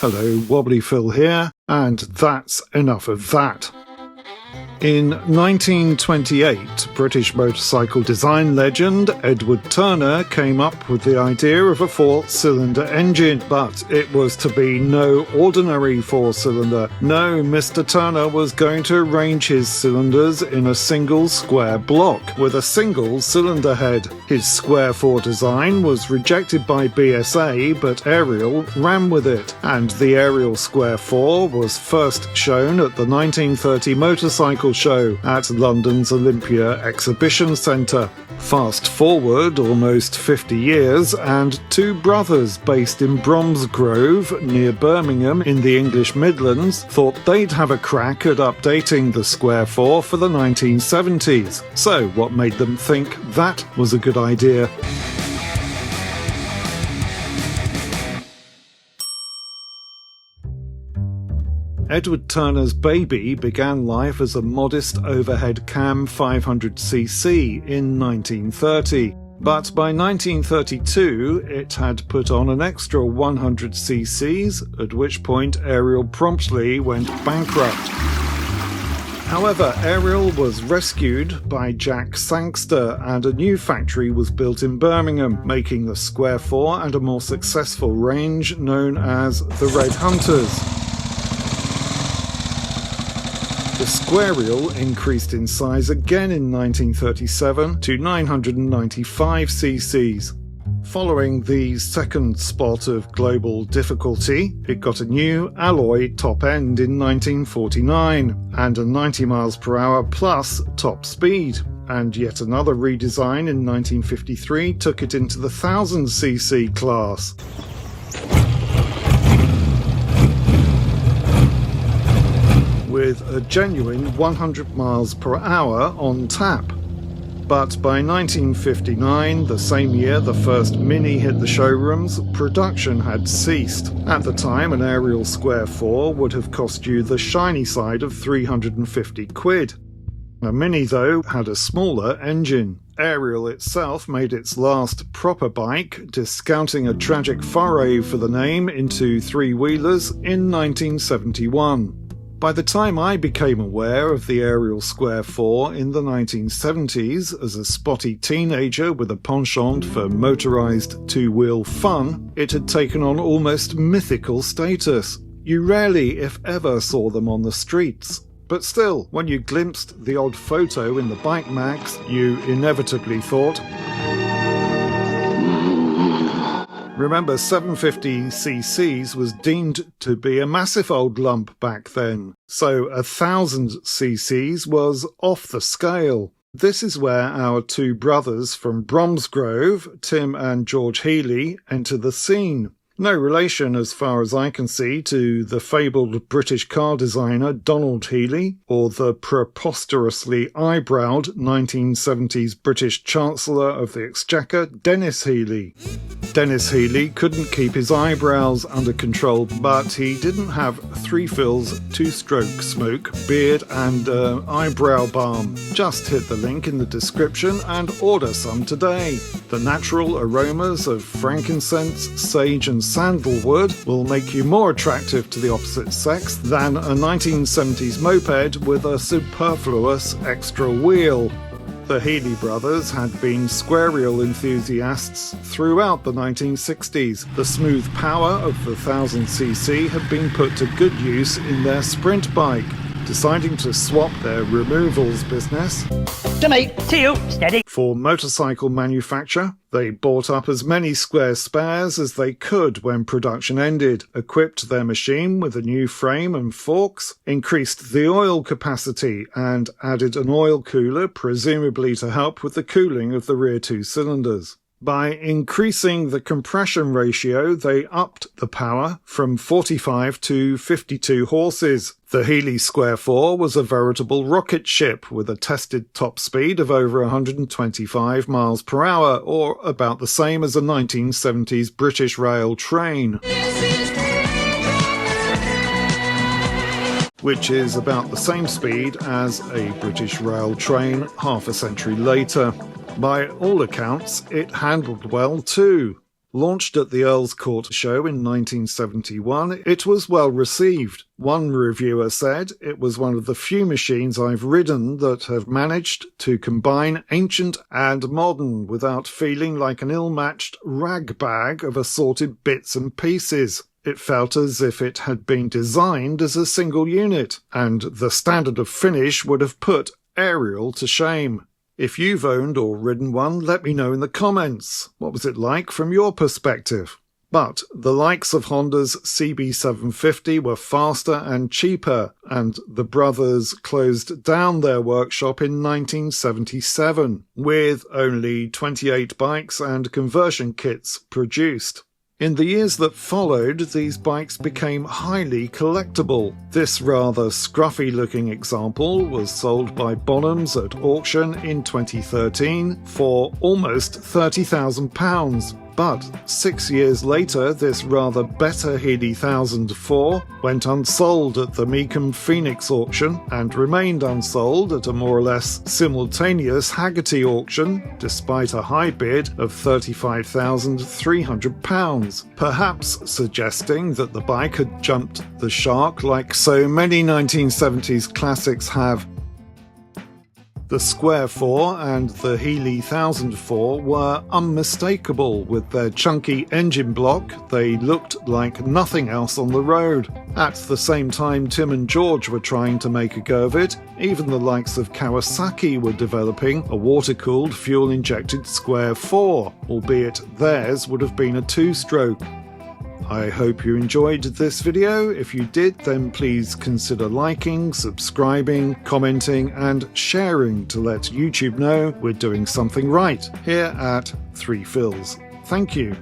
Hello, Wobbly Phil here, and that's enough of that. In 1928, British motorcycle design legend Edward Turner came up with the idea of a four-cylinder engine, but it was to be no ordinary four-cylinder. No, Mr Turner was going to arrange his cylinders in a single square block with a single cylinder head. His square four design was rejected by BSA, but Ariel ran with it, and the Ariel Square 4 was first shown at the 1930 motorcycle show at London's Olympia Exhibition Centre. Fast forward almost 50 years and two brothers based in Bromsgrove near Birmingham in the English Midlands thought they'd have a crack at updating the Square 4 for the 1970s. So what made them think that was a good idea? Edward Turner's baby began life as a modest overhead cam 500cc in 1930, but by 1932 it had put on an extra 100cc's, at which point Ariel promptly went bankrupt. However, Ariel was rescued by Jack Sangster and a new factory was built in Birmingham, making the Square 4 and a more successful range known as the Red Hunters. The Squarial increased in size again in 1937 to 995cc's. Following the second spot of global difficulty, it got a new alloy top end in 1949 and a 90 miles per hour plus top speed. And yet another redesign in 1953 took it into the 1000cc class. With a genuine 100 miles per hour on tap. But by 1959, the same year the first Mini hit the showrooms, production had ceased. At the time, an Ariel Square 4 would have cost you the shiny side of 350 quid. A Mini, though, had a smaller engine. Ariel itself made its last proper bike, discounting a tragic foray for the name into three-wheelers in 1971. By the time I became aware of the Ariel Square 4 in the 1970s as a spotty teenager with a penchant for motorised two-wheel fun, it had taken on almost mythical status. You rarely, if ever, saw them on the streets. But still, when you glimpsed the odd photo in the bike mags, you inevitably thought, remember, 750cc's was deemed to be a massive old lump back then, so 1000cc's was off the scale. This is where our two brothers from Bromsgrove, Tim and George Healey, enter the scene. No relation, as far as I can see, to the fabled British car designer Donald Healey or the preposterously eyebrowed 1970s British Chancellor of the Exchequer Dennis Healey. Dennis Healey couldn't keep his eyebrows under control, but he didn't have 3 fills, 2-stroke smoke, beard and eyebrow balm. Just hit the link in the description and order some today. The natural aromas of frankincense, sage and sandalwood will make you more attractive to the opposite sex than a 1970s moped with a superfluous extra wheel. The Healey brothers had been squarial enthusiasts throughout the 1960s. The smooth power of the 1000cc had been put to good use in their sprint bike. Deciding to swap their removals business to me, to you, steady, for motorcycle manufacture, they bought up as many square spares as they could when production ended, equipped their machine with a new frame and forks, increased the oil capacity and added an oil cooler, presumably to help with the cooling of the rear 2 cylinders. By increasing the compression ratio, they upped the power from 45 to 52 horses. The Healey Square 4 was a veritable rocket ship with a tested top speed of over 125 miles per hour, or about the same as a 1970s British rail train, which is about the same speed as a British rail train half a century later. By all accounts, it handled well too. Launched at the Earl's Court Show in 1971, it was well received. One reviewer said, "It was one of the few machines I've ridden that have managed to combine ancient and modern without feeling like an ill-matched rag bag of assorted bits and pieces. It felt as if it had been designed as a single unit, and the standard of finish would have put Ariel to shame." If you've owned or ridden one, let me know in the comments. What was it like from your perspective? But the likes of Honda's CB750 were faster and cheaper, and the brothers closed down their workshop in 1977, with only 28 bikes and conversion kits produced. In the years that followed, these bikes became highly collectible. This rather scruffy-looking example was sold by Bonhams at auction in 2013 for almost £30,000. But 6 years later, this rather better Healey 1004 went unsold at the Meekham Phoenix auction and remained unsold at a more or less simultaneous Haggerty auction, despite a high bid of £35,300, perhaps suggesting that the bike had jumped the shark like so many 1970s classics have. The Square 4 and the Healey 1004 were unmistakable. With their chunky engine block, they looked like nothing else on the road. At the same time Tim and George were trying to make a go of it, even the likes of Kawasaki were developing a water-cooled, fuel-injected Square 4, albeit theirs would have been a two-stroke. I hope you enjoyed this video. If you did, then please consider liking, subscribing, commenting and sharing to let YouTube know we're doing something right here at 3 Phils. Thank you.